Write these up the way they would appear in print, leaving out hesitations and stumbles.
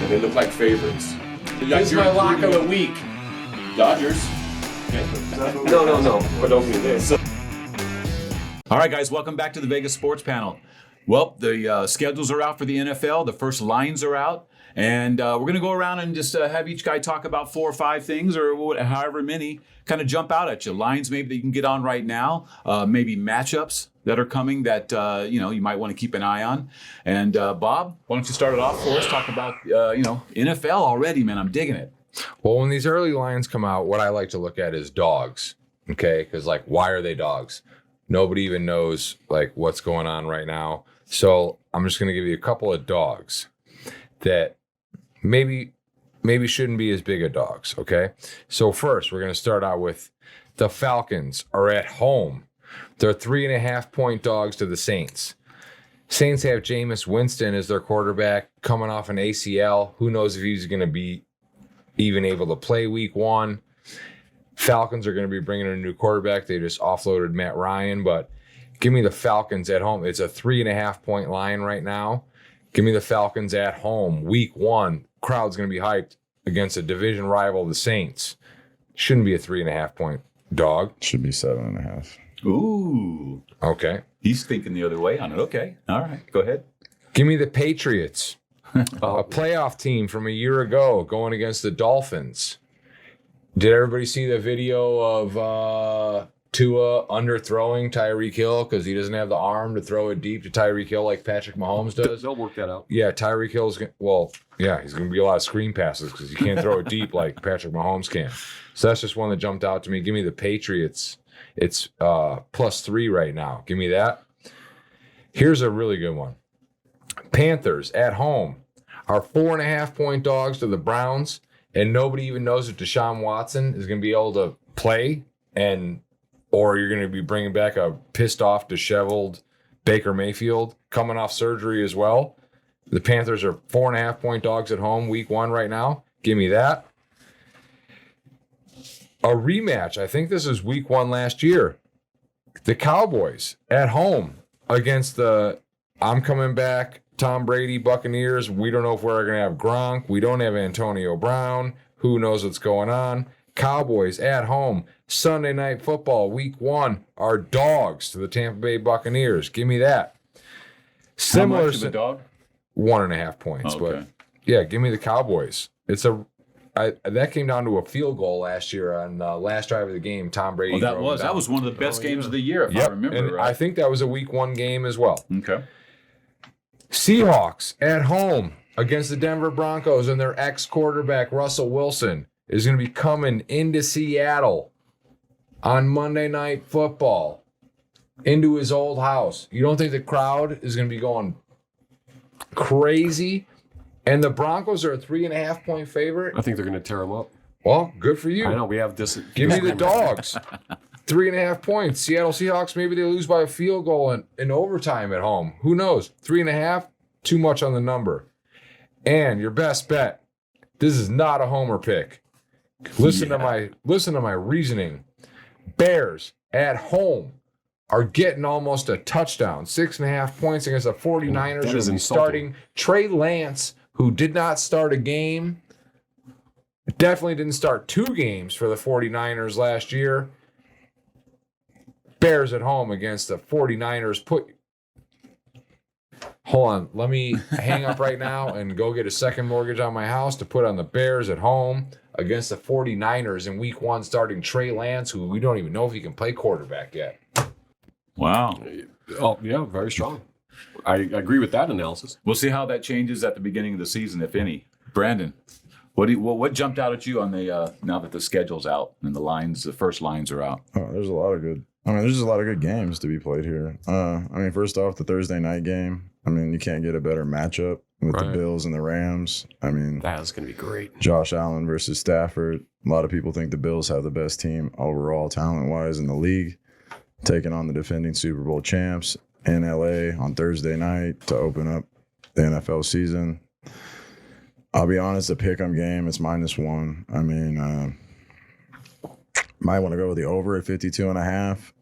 and they look like favorites. This is my lock of the week. Dodgers. No. But don't do this. All right, guys, welcome back to the Vegas Sports Panel. Well, the schedules are out for the NFL. The first lines are out. And we're going to go around and just have each guy talk about 4 or 5 things or however many kind of jump out at you. Lines maybe that you can get on right now. Maybe matchups that are coming that, you might want to keep an eye on. And Bob, why don't you start it off for us? Talk about, NFL already, man. I'm digging it. Well, when these early lines come out, what I like to look at is dogs. Okay? Because, why are they dogs? Nobody even knows, what's going on right now. So I'm just going to give you a couple of dogs that maybe shouldn't be as big of dogs, okay? So first, we're going to start out with the Falcons are at home. They're 3.5-point dogs to the Saints. Saints have Jameis Winston as their quarterback coming off an ACL. Who knows if he's going to be even able to play week 1. Falcons are going to be bringing in a new quarterback. They just offloaded Matt Ryan, but give me the Falcons at home. It's a 3.5-point line right now. Give me the Falcons at home. Week 1, crowd's going to be hyped against a division rival, the Saints. Shouldn't be a 3.5-point dog. Should be 7.5. Ooh. Okay. He's thinking the other way on it. Okay. All right. Go ahead. Give me the Patriots. A playoff team from a year ago going against the Dolphins. Did everybody see the video of Tua underthrowing Tyreek Hill because he doesn't have the arm to throw it deep to Tyreek Hill like Patrick Mahomes does? They'll work that out. Yeah, Tyreek Hill's he's going to be a lot of screen passes because you can't throw it deep like Patrick Mahomes can. So that's just one that jumped out to me. Give me the Patriots. It's +3 right now. Give me that. Here's a really good one. Panthers at home are 4.5-point dogs to the Browns, and nobody even knows if Deshaun Watson is going to be able to play, or you're going to be bringing back a pissed off, disheveled Baker Mayfield coming off surgery as well. The Panthers are 4.5-point dogs at home week 1 right now. Give me that. A rematch. I think this is week 1 last year. The Cowboys at home against the I'm coming back Tom Brady Buccaneers. We don't know if we're going to have Gronk. We don't have Antonio Brown. Who knows what's going on? Cowboys at home. Sunday Night Football week 1 are dogs to the Tampa Bay Buccaneers. Give me that. Similar. How much of a dog? 1.5 points. Oh, okay. But yeah, give me the Cowboys. That came down to a field goal last year on the last drive of the game. Tom Brady. That was one of the best games of the year, if I remember and right. I think that was a week 1 game as well. Okay. Seahawks at home against the Denver Broncos, and their ex-quarterback Russell Wilson is going to be coming into Seattle on Monday Night Football into his old house. You don't think the crowd is going to be going crazy? And the Broncos are a 3.5-point favorite. I think they're going to tear them up. Well, good for you. I know we have this. Give me the dogs. 3.5 points. Seattle Seahawks, maybe they lose by a field goal in overtime at home. Who knows? 3.5, too much on the number. And your best bet, this is not a homer pick. Listen to my reasoning. Bears at home are getting almost a touchdown. 6.5 points against the 49ers. That is who insulting. Starting Trey Lance, who did not start a game. Definitely didn't start 2 games for the 49ers last year. Bears at home against the 49ers. Hold on. Let me hang up right now and go get a second mortgage on my house to put on the Bears at home against the 49ers in week 1, starting Trey Lance, who we don't even know if he can play quarterback yet. Wow. Oh, yeah, very strong. I agree with that analysis. We'll see how that changes at the beginning of the season, if any. Brandon, what jumped out at you on the now that the schedule's out and the first lines are out? There's just a lot of good games to be played here. First off, the Thursday night game. You can't get a better matchup with the Bills and the Rams. That is going to be great. Josh Allen versus Stafford. A lot of people think the Bills have the best team overall, talent-wise, in the league, taking on the defending Super Bowl champs in LA on Thursday night to open up the NFL season. I'll be honest, the pick'em game, it's -1. Might want to go with the over at 52.5.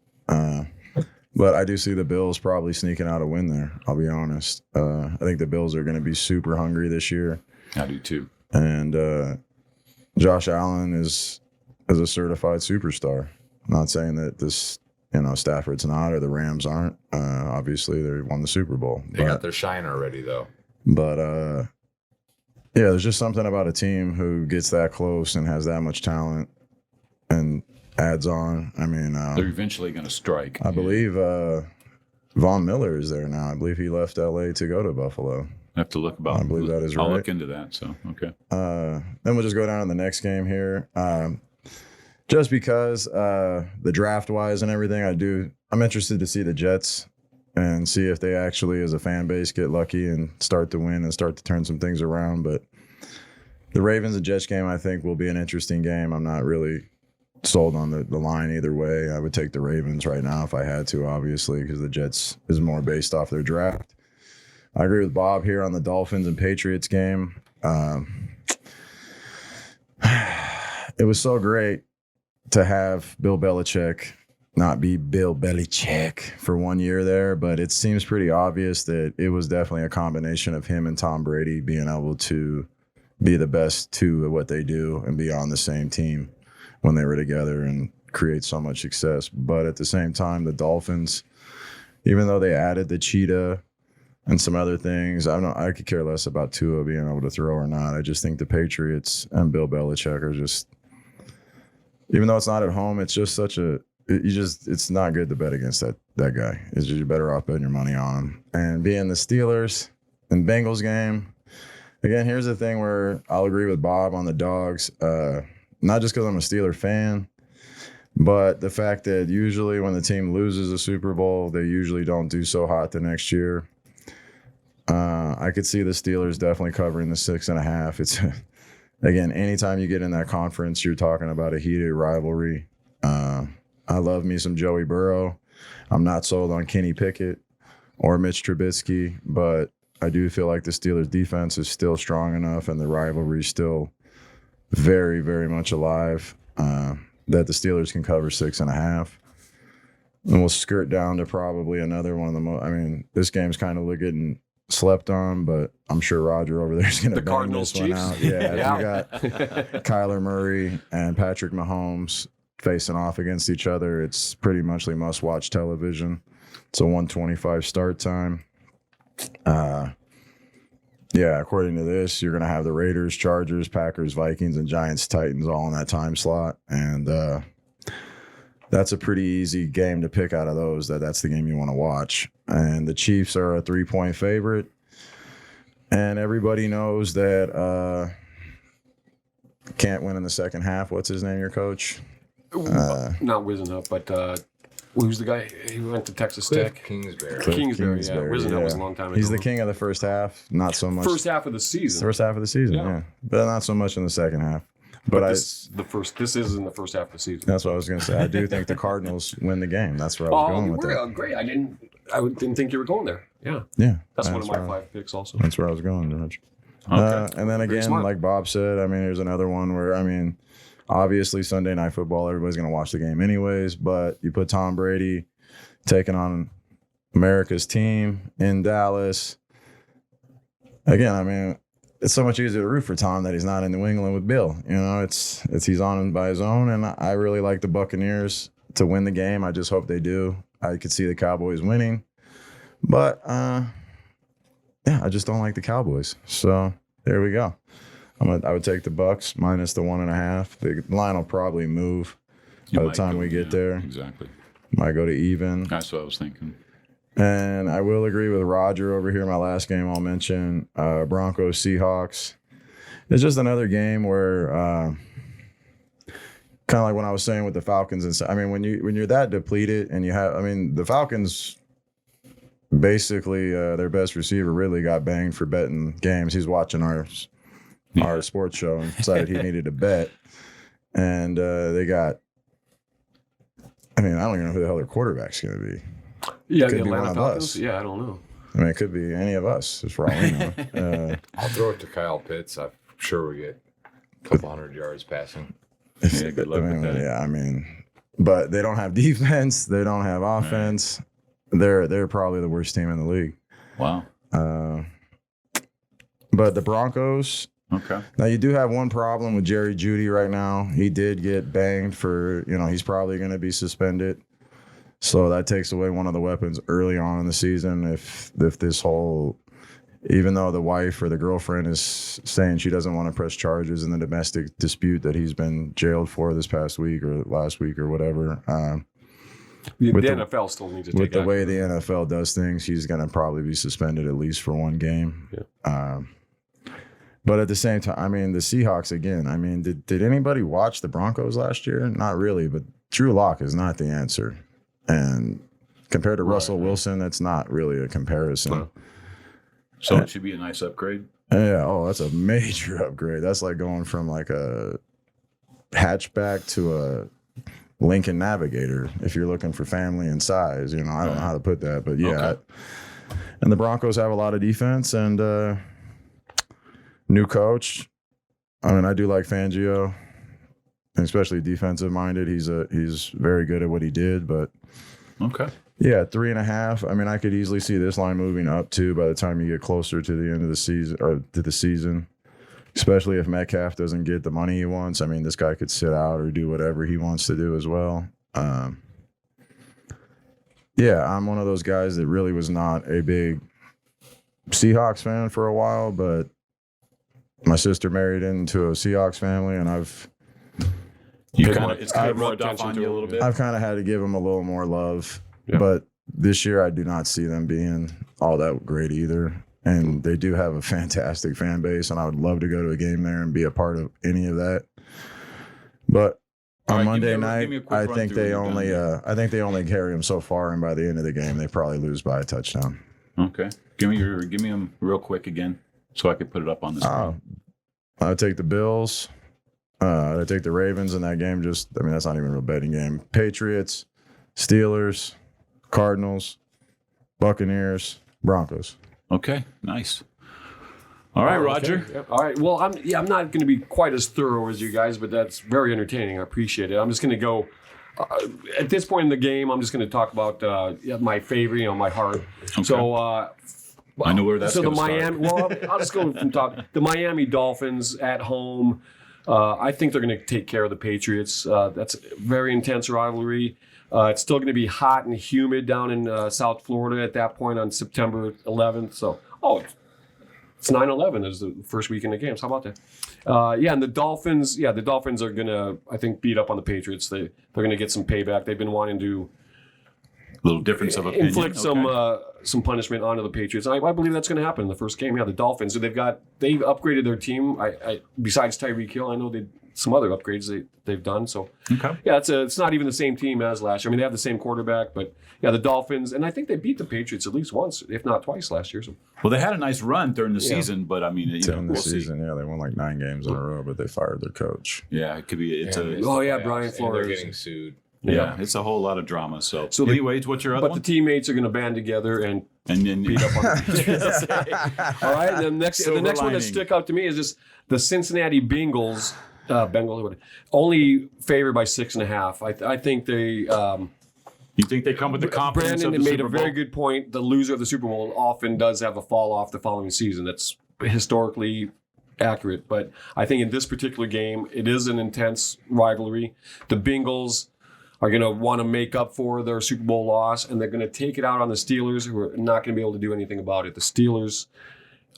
But I do see the Bills probably sneaking out a win there. I'll be honest. I think the Bills are going to be super hungry this year. I do too. And Josh Allen is a certified superstar. I'm not saying that this, Stafford's not or the Rams aren't. Obviously, they won the Super Bowl. They got their shine already, though. But there's just something about a team who gets that close and has that much talent and adds on. I mean, They're eventually going to strike. I believe Von Miller is there now. I believe he left L.A. to go to Buffalo. I have to look about. I believe that is right. I'll look into that. So okay. Then we'll just go down to the next game here. Just because the draft wise and everything, I'm interested to see the Jets and see if they actually, as a fan base, get lucky and start to win and start to turn some things around. But the Ravens and Jets game, I think, will be an interesting game. I'm not really sold on the line either way. I would take the Ravens right now if I had to, obviously, because the Jets is more based off their draft. I agree with Bob here on the Dolphins and Patriots game. It was so great to have Bill Belichick not be Bill Belichick for 1 year there, but it seems pretty obvious that it was definitely a combination of him and Tom Brady being able to be the best two at what they do and be on the same team when they were together and create so much success. But at the same time, the Dolphins, even though they added the cheetah and some other things, I could care less about Tua being able to throw or not. I just think the Patriots and Bill Belichick are just, even though it's not at home, it's just it's not good to bet against that guy. It's just, you're better off betting your money on him. And being the Steelers and Bengals game, again, here's the thing where I'll agree with Bob on the dogs. Not just because I'm a Steeler fan, but the fact that usually when the team loses a Super Bowl, they usually don't do so hot the next year. I could see the Steelers definitely covering the 6.5. It's again, anytime you get in that conference, you're talking about a heated rivalry. I love me some Joey Burrow. I'm not sold on Kenny Pickett or Mitch Trubisky, but I do feel like the Steelers defense is still strong enough and the rivalry is still very, very much alive that the Steelers can cover 6.5. And we'll skirt down to probably another one of the most. I mean, this game's kind of getting slept on, but I'm sure Roger over there is going to bang Cardinals this one Chiefs. out. Yeah, Yeah. you got Kyler Murray and Patrick Mahomes facing off against each other. It's pretty much must-watch television. It's a 1:25 start time. According to this, you're going to have the Raiders, Chargers, Packers, Vikings, and Giants, Titans all in that time slot. And that's a pretty easy game to pick out of those. That's the game you want to watch. And the Chiefs are a 3-point favorite. And everybody knows that can't win in the second half. What's his name, your coach? Not Wisenhunt, but who's the guy? He went to Texas Tech. Kingsbury. Kingsbury, yeah. Wisenhunt was a long time ago. He's the king of the first half. Not so much. First half of the season. First half of the season, Yeah. yeah. But not so much in the second half. But But this is in the first half of the season. that's what I was going to say. I do think the Cardinals win the game. That's where I was going with that. Great. I didn't think you were going there. Yeah. Yeah. That's one of my where- 5 picks also. That's where I was going, George. Okay. And then again, smart. like Bob said, I mean, here's another one where, I mean, obviously Sunday Night Football, everybody's going to watch the game anyways, but you put Tom Brady taking on America's team in Dallas. Again, I mean, it's so much easier to root for Tom that he's not in New England with Bill. You know, it's he's on by his own, and I really like the Buccaneers to win the game. I just hope they do. I could see the Cowboys winning, but I just don't like the Cowboys. So there we go. I would take the Bucks minus the 1.5. The line will probably move You by the might time go- we get yeah, there. Exactly. Might go to even. That's what I was thinking. And I will agree with Roger over here. My last game I'll mention, Broncos Seahawks. It's just another game where kind of like when I was saying with the Falcons and I mean when you're that depleted and you have, I mean, the Falcons basically their best receiver really got banged for betting games. He's watching our sports show and decided he needed to bet. And they got, I mean, I don't even know who the hell their quarterback's going to be. Yeah, Could the be one Atlanta of Falcons. us. Yeah, I don't know. I mean, it could be any of us, as for all we know. I'll throw it to Kyle Pitts. I'm sure we get a couple hundred yards passing. Yeah, good luck with that. Yeah, I mean, but they don't have defense. They don't have offense. They're probably the worst team in the league. Wow. But the Broncos, Okay. Now, you do have one problem with Jerry Jeudy right now. He did get banged for, he's probably going to be suspended. So that takes away one of the weapons early on in the season. If this whole, even though the wife or the girlfriend is saying she doesn't want to press charges in the domestic dispute that he's been jailed for this past week or last week or whatever. The NFL still needs to take with the action. way the NFL does things, he's going to probably be suspended at least for one game. Yeah. But at the same time, I mean, the Seahawks again. I mean, did anybody watch the Broncos last year? Not really. But Drew Lock is not the answer, and compared to Russell Wilson, that's not really a comparison. Wow. So it should be a nice upgrade. Yeah. Oh, that's a major upgrade. That's like going from like a hatchback to a Lincoln Navigator if you're looking for family and size. I don't know how to put that, but yeah. Okay. And the Broncos have a lot of defense and new coach. I mean, I do like Fangio, especially defensive minded. He's very good at what he did, but Okay. yeah, 3.5. I mean, I could easily see this line moving up too by the time you get closer to the end of the season or to the season. Especially if Metcalf doesn't get the money he wants. I mean, this guy could sit out or do whatever he wants to do as well. Yeah, I'm one of those guys that really was not a big Seahawks fan for a while, but my sister married into a Seahawks family, and It's kind of rubbed off on you a little bit. I've kind of had to give them a little more love. Yeah. But this year, I do not see them being all that great either. And they do have a fantastic fan base, and I would love to go to a game there and be a part of any of that. But on Monday night, I think they only carry them so far, and by the end of the game, they probably lose by a touchdown. Okay. Give me them real quick again, so I could put it up on the screen. I would take the Bills. I'd take the Ravens in that game. That's not even a real betting game. Patriots, Steelers, Cardinals, Buccaneers, Broncos. Okay. Nice. All right, Roger. Okay. Yep. All right. Well, I'm not going to be quite as thorough as you guys, but that's very entertaining. I appreciate it. I'm just going to go at this point in the game. I'm just going to talk about my favorite, my heart. Okay. So I know where that's so the going to Miami. Well, I'll just go from top. The Miami Dolphins at home. I think they're going to take care of the Patriots. That's a very intense rivalry. It's still going to be hot and humid down in South Florida at that point on September 11th. So, it's 9/11 is the first weekend of games. How about that? And the Dolphins. Yeah, the Dolphins are going to, I think, beat up on the Patriots. They're going to get some payback. They've been wanting to little difference of opinion. inflict some punishment onto the Patriots. I believe that's going to happen in the first game. Yeah, the Dolphins. So they've upgraded their team. I besides Tyreek Hill, I know some other upgrades they've done. So Okay. yeah, it's not even the same team as last year. I mean, they have the same quarterback, but yeah, the Dolphins, and I think they beat the Patriots at least once, if not twice last year. So Well, they had a nice run during the season, but I mean, During we'll the see. season, yeah, they won like 9 games in a row, but they fired their coach. Yeah, it could be. It's And it's Oh, the yeah, playoffs, Brian and Flores. They're getting sued. yeah, it's a whole lot of drama. So So anyways, what's your other but one? the teammates are going to band together and And then beat up on the Patriots. All right, the next Silver one that lining. stuck out to me is just the Cincinnati Bengals. Only favored by 6.5. I think they. You think they come with the confidence Brandon of the made Super a Bowl? very good point. The loser of the Super Bowl often does have a fall off the following season. That's historically accurate. But I think in this particular game, it is an intense rivalry. The Bengals are going to want to make up for their Super Bowl loss, and they're going to take it out on the Steelers, who are not going to be able to do anything about it. The Steelers,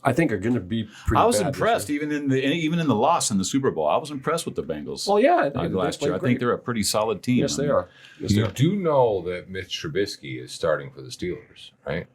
I think, are going to be pretty I was bad this impressed, year. even in the loss in the Super Bowl. I was impressed with the Bengals. Well, yeah, last year, I think great. they're a pretty solid team. Yes, they are. Yes, they You are. do know that Mitch Trubisky is starting for the Steelers, right?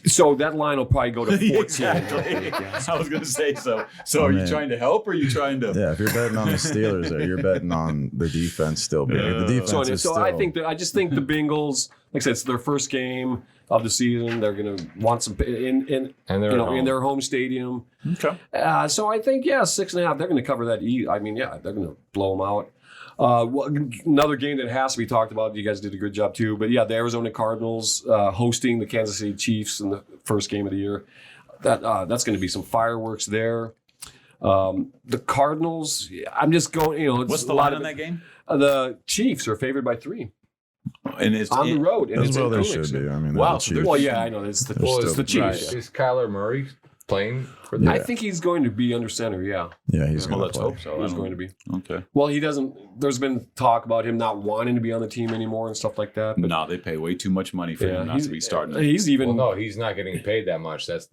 So that line will probably go to 14. Exactly. I was going to say so. So are you man. trying to help, or are you trying to? Yeah, if you're betting on the Steelers, you're betting on the defense still being. The defense So, is so still. I just think the Bengals, like I said, it's their first game of the season. They're going to want some in And they're at home. in their home stadium. Okay. So I think 6.5. They're going to cover that. I mean, yeah, they're going to blow them out. Another game that has to be talked about. You guys did a good job too. But yeah, the Arizona Cardinals hosting the Kansas City Chiefs in the first game of the year. That's going to be some fireworks there. The Cardinals. I'm just going. It's What's the a lot line of on that game? The Chiefs are favored by 3 And it's on the road, and As it's well, in they Phoenix. should be. I mean, Wow, they're the so Chiefs. Well, yeah, I know it's the They're Chiefs. still- Yeah. Is Kyler Murray playing for the? I think he's going to be under center. Yeah, Yeah, he's Well, going let's to play. hope so. he's going to be. Okay. Well, he doesn't. There's been talk about him not wanting to be on the team anymore and stuff like that. But No, they pay way too much money for him not to be starting. He's even. Well, no, he's not getting paid that much. That's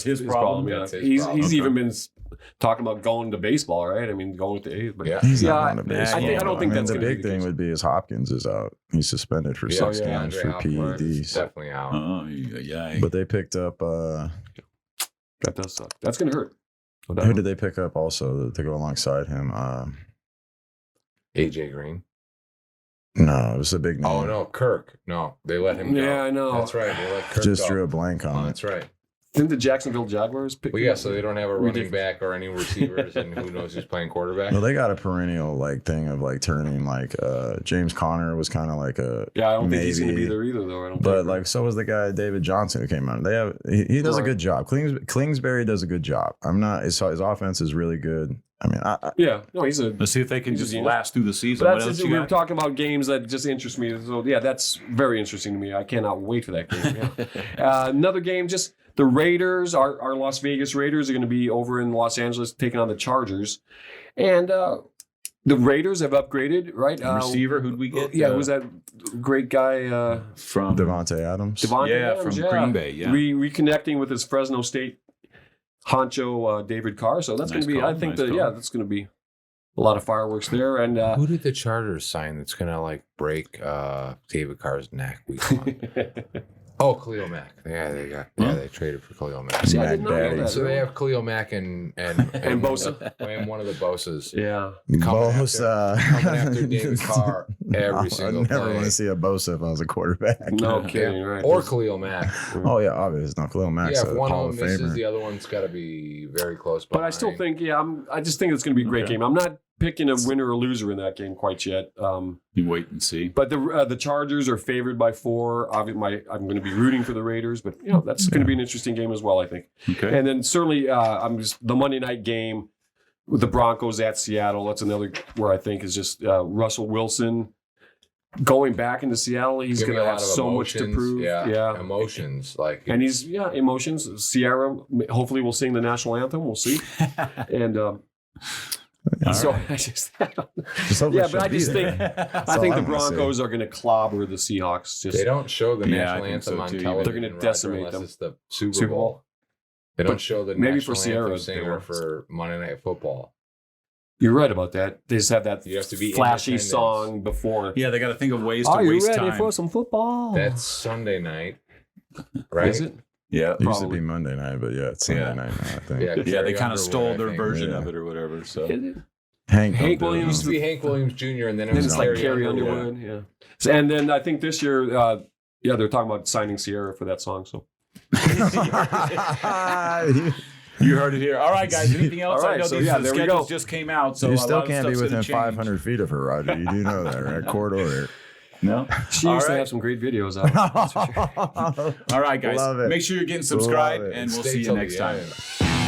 his problem. Yeah. That's his He's problem. he's Okay. even been talking about going to baseball, right? I mean, going with the A's. But Yeah. He's Yeah, not going to I baseball. think- I don't think that's the gonna be big the thing case. would be is Hopkins is out. He's suspended for 6 yeah, games Andre for Hopkins is PEDs. definitely out. Oh, yeah. But they picked up. that does suck. That's going to hurt. No doubt. Who did they pick up also to go alongside him? AJ Green. No, it was a big name. Oh no, Kirk. No, they let him go. Yeah, I know. That's right. They let Kirk Just go. drew a blank Oh, on it. that's right. Didn't the Jacksonville Jaguars pick? Well, him yeah, up? so they don't have a running Ridiculous. back or any receivers, and who knows who's playing quarterback. Well, they got a perennial thing of turning James Conner was kind of like a Yeah, I don't think he's going to be maybe. there either, though. I don't. But think. so was the guy David Johnson who came out. They have he does a Right. good job. Kingsbury does a good job. I'm not his offense is really good. I mean, Yeah, no, he's a. Let's see if they can He's a just genius. last through the season. But What that's else just, you we were got? talking about games that just interest me. So yeah, that's very interesting to me. I cannot wait for that game. Yeah. Another game, just the Raiders, our Las Vegas Raiders are going to be over in Los Angeles taking on the Chargers, and the Raiders have upgraded, right? Receiver, who'd we get? Yeah, who's that great guy? From Devontae Adams. Devontae Yeah, Adams, from Green Bay, yeah. Reconnecting with his Fresno State honcho David Carr. So that's Nice going to be. call, I think nice call. that's going to be a lot of fireworks there. And Who did the Chargers sign that's gonna break David Carr's neck? Oh, Khalil Mack. Yeah, they traded for Khalil Mack. See, I Mac did not know Daddy. that. So they have Khalil Mack and Bosa. and one of the Bosas. Yeah. Bosa. Coming after David Carr every single I never play. want to see a Bosa if I was a quarterback. No Yeah. kidding, right? Or Khalil Mack. Oh yeah, obvious. No, Khalil Mack's Yeah, if a one Hall of of them misses, Famer. the other one's got to be very close But behind. I still think, I just think it's going to be a great Okay. game. I'm not picking a winner or loser in that game quite yet. You wait and see. But the Chargers are favored by 4. I'm going to be rooting for the Raiders, but that's going to be an interesting game as well, I think. Okay. And then certainly, the Monday night game with the Broncos at Seattle. That's another where I think is just Russell Wilson going back into Seattle. He's Give me going to a have lot of so much to emotions. prove. Yeah, emotions. And he's emotions. Sierra hopefully will sing the national anthem. We'll see. And so right. I just Just hope yeah, it but I should be just there. think That's I all think the I'm gonna say. Broncos are going to clobber the Seahawks. Just they don't show the Yeah, I national think anthem so on too. television. They're gonna Roger, decimate unless them. It's the Super Super Bowl. Bowl. They don't But show the maybe national for Sierra, anthem they singer will. for Monday Night Football. You're right about that. They just have that You have to be flashy independent. song before. Yeah, they got to think of ways to waste time. some football? That's Sunday night, right? Is it? Yeah. It used to Probably. be Monday night, but yeah, it's Sunday Yeah. night now, I think. Yeah, Yeah, they Carrie kind of Underwood, stole I their think. version Yeah. of it or whatever. So Is it? Hank Hank don't do it. Williams. It used to be Hank Williams Jr. and then it Then was it's like Carrie Carrie Underwood. Underwood. Yeah. So, and then I think this year, they're talking about signing Sierra for that song. So you heard it here. All right, guys. Anything else? All right, I know so these yeah, the there we schedules go. just came out, so You a still lot of can't be stuff's gonna within change. 500 feet of her, Roger. You do know that, right? Corridor. No. she All used to right. have some great videos out. That's for sure. All right, guys. Love it. Make sure you're getting subscribed, Love it. and we'll Stay see you till the next time. end.